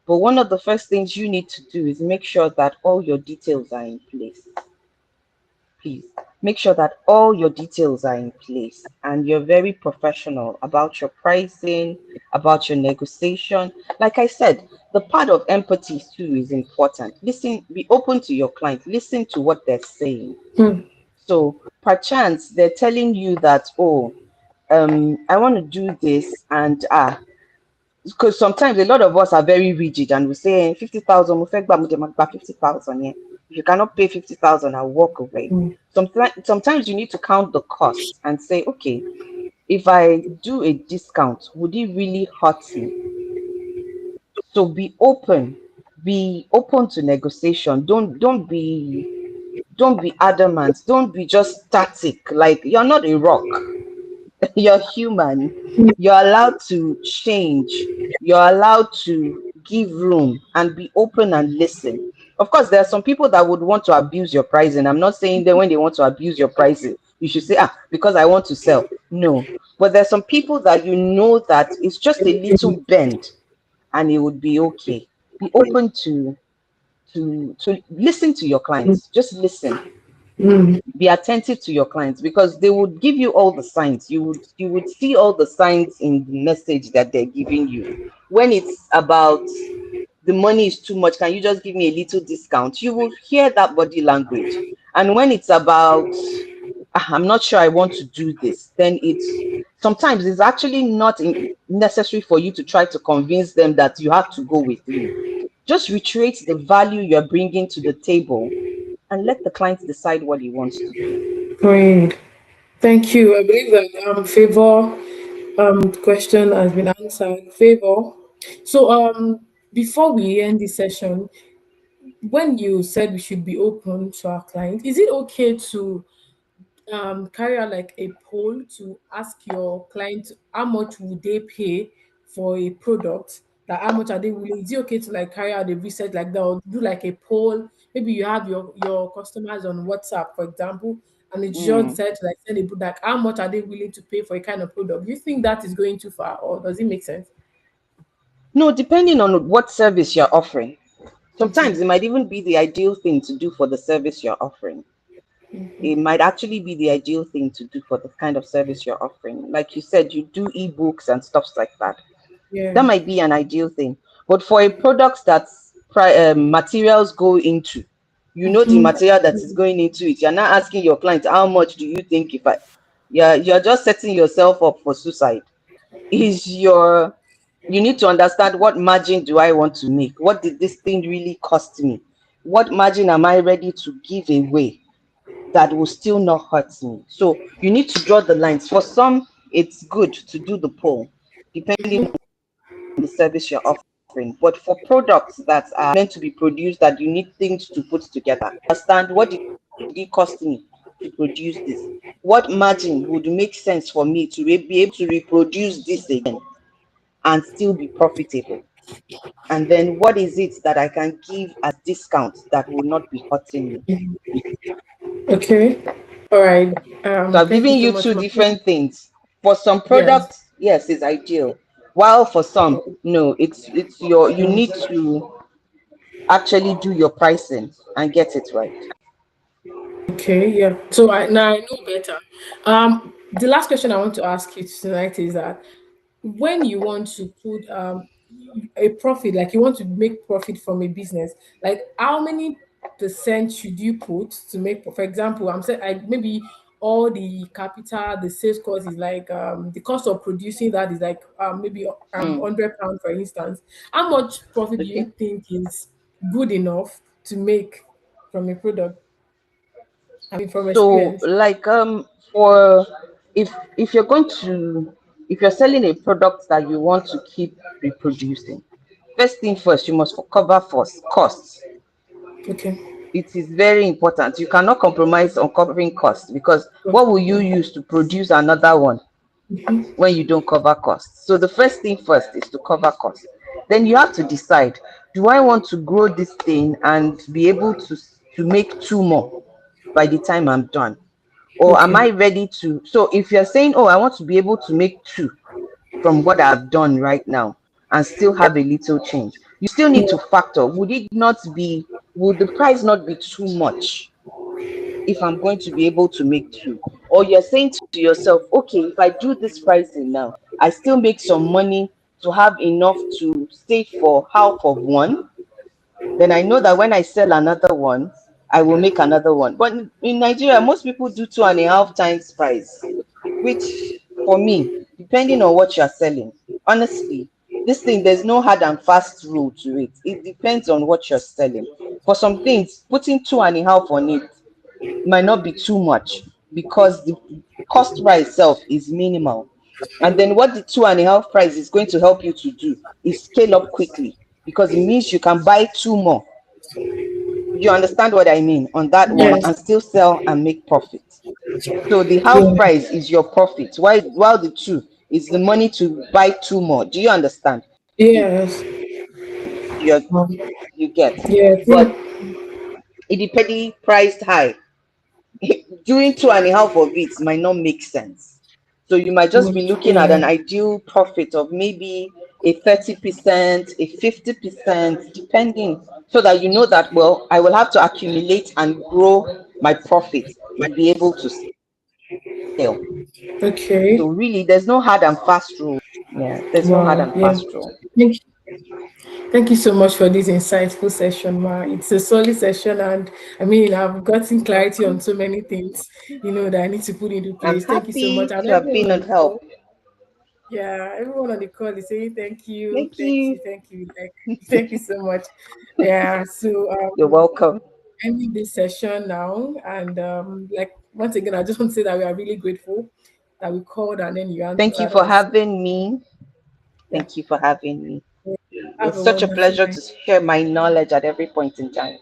But one of the first things you need to do is make sure that all your details are in place. Please make sure that all your details are in place and you're very professional about your pricing, about your negotiation. Like I said, the part of empathy too is important. Listen, be open to your client, listen to what they're saying.
Hmm.
So perchance they're telling you that, oh, I want to do this, and because sometimes a lot of us are very rigid and we say 50,000, 50,000. Yeah. If you cannot pay 50,000, I'll walk away. Sometimes you need to count the cost and say, okay, if I do a discount, would it really hurt me? So be open to negotiation. Don't be adamant. Don't be just static. Like you're not a rock. You're human. You're allowed to change. You're allowed to give room and be open and listen. Of course, there are some people that would want to abuse your pricing. I'm not saying that when they want to abuse your pricing, you should say, because I want to sell. No. But there's some people that you know that it's just a little bend and it would be okay. Be open to listen to your clients. Just listen, be attentive to your clients because they would give you all the signs. You would see all the signs in the message that they're giving you. When it's about the money is too much, can you just give me a little discount? You will hear that body language. And when it's about I'm not sure I want to do this, then it's sometimes it's actually not necessary for you to try to convince them that you have to go with me. Just reiterate the value you're bringing to the table and let the client decide what he wants to do.
Great. Thank you. I believe that favor question has been answered. Favor. So before we end this session, when you said we should be open to our client, is it okay to carry out like a poll to ask your client how much would they pay for a product? Like how much are they willing? Is it okay to like carry out a research like that or do like a poll? Maybe you have your customers on WhatsApp, for example, and it's just
Mm.
said to like send a book like how much are they willing to pay for a kind of product? Do you think that is going too far or does it make sense?
No, depending on what service you're offering. Sometimes it might even be the ideal thing to do for the service you're offering. It might actually be the ideal thing to do for the kind of service you're offering. Like you said, you do ebooks and stuff like that.
Yeah.
That might be an ideal thing. But for a product that's materials go into, you know the material that is going into it. You're not asking your client how much do you think if I you're just setting yourself up for suicide. Is your You need to understand what margin do I want to make? What did this thing really cost me? What margin am I ready to give away that will still not hurt me? So you need to draw the lines. For some, it's good to do the poll, depending on the service you're offering. But for products that are meant to be produced, that you need things to put together, understand what did it cost me to produce this? What margin would make sense for me to be able to reproduce this again and still be profitable? And then what is it that I can give as discount that will not be hurting me?
Okay. All right.
So I've
Thank you
given
so
you
much,
two
ma'am.
different things. For some
Yes.
products, yes, it's ideal. While for some, no, it's your you need to actually do your pricing and get it right.
Okay, yeah. So now I know better. The last question I want to ask you tonight is that when you want to put a profit, like you want to make profit from a business, like how many percent should you put to make? For example, I'm saying I maybe all the capital, the sales cost is like the cost of producing that is like maybe
Hmm.
£100 for instance. How much profit do
Okay.
you think is good enough to make from a product? I mean, from
So
experience.
like for if you're going to if you're selling a product that you want to keep reproducing, first thing first, you must cover first costs.
Okay.
It is very important. You cannot compromise on covering costs because what will you use to produce another one when you don't cover costs? So the first thing first is to cover costs. Then you have to decide, do I want to grow this thing and be able to make two more by the time I'm done? Or am
Okay.
I ready to? So if you're saying, oh, I want to be able to make two from what I've done right now and still have a little change, you still need to factor, would the price not be too much if I'm going to be able to make two? Or you're saying to yourself, okay, if I do this pricing now, I still make some money to have enough to stay for half of one, then I know that when I sell another one, I will make another one. But in Nigeria, most people do 2.5 times price, which for me, depending on what you're selling, honestly, this thing, there's no hard and fast rule to it. It depends on what you're selling. For some things, putting 2.5 on it might not be too much because the cost by itself is minimal. And then what the 2.5 price is going to help you to do is scale up quickly because it means you can buy two more. You understand what I mean on that one
Yes.
and still sell and make profit. So the half
Yeah.
price is your profit, while the two is the money to buy two more. Do you understand? You
Yes.
you
Um,
you get.
yeah.
But it depending priced high. Doing 2.5 of it might not make sense. So you might just be looking at
Yeah.
an ideal profit of maybe a 30%, a 50%, depending, so that you know that, well, I will have to accumulate and grow my profit to be able to sell. So
Okay.
really, there's no hard and fast rule. Yeah, there's no hard
Wow.
and
Yeah.
fast rule.
Thank you so much for this insightful session, Ma. It's a solid session, and I mean, I've gotten
You're
clarity on
welcome.
so many things, that I need to put into
I'm
place. Thank you so much.
happy
And
to have
everyone
been
on
of
the call,
help.
yeah, everyone on the call is saying
Thank you.
thank you, like, thank you so much. Yeah. So,
You're welcome.
ending this session now, and like once again, I just want to say that we are really grateful that we called and then you
Thank you
answered
for
us.
having me.
Yeah.
Thank you for having me.
Have
It's
a
such a
wonderful
pleasure
night.
to share my knowledge at every point in time.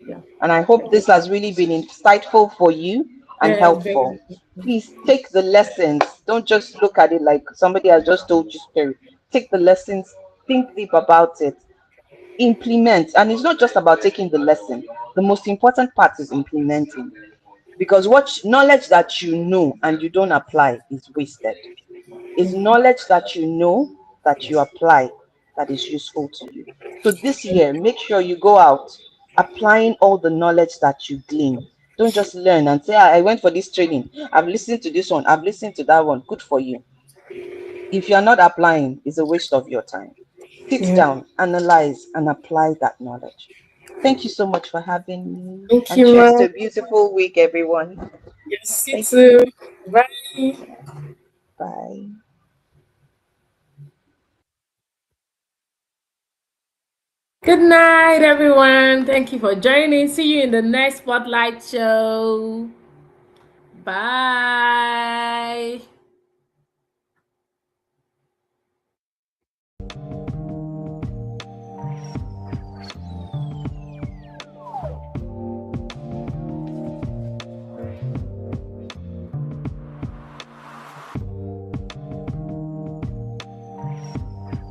Yeah.
And I hope this has really been insightful for you and
Yeah, very.
helpful. Please take the lessons. Don't just look at it like somebody has just told you story. Take the lessons, think deep about it, implement. And it's not just about taking the lesson. The most important part is implementing. Because what knowledge that you know and you don't apply is wasted. Is knowledge that you know that you apply that is useful to you. So this year, make sure you go out applying all the knowledge that you glean. Don't just learn and say, "Ah, I went for this training. I've listened to this one. I've listened to that one. Good for you." If you're not applying, it's a waste of your time. Sit
Yeah.
down, analyze, and apply that knowledge. Thank you so much for having me.
Thank
And
you,
cheers
Ma.
to a beautiful week, everyone.
Yes, you
Thank
too.
you.
Bye.
Bye.
Good night, everyone. Thank you for joining. See you in the next Spotlight show. Bye.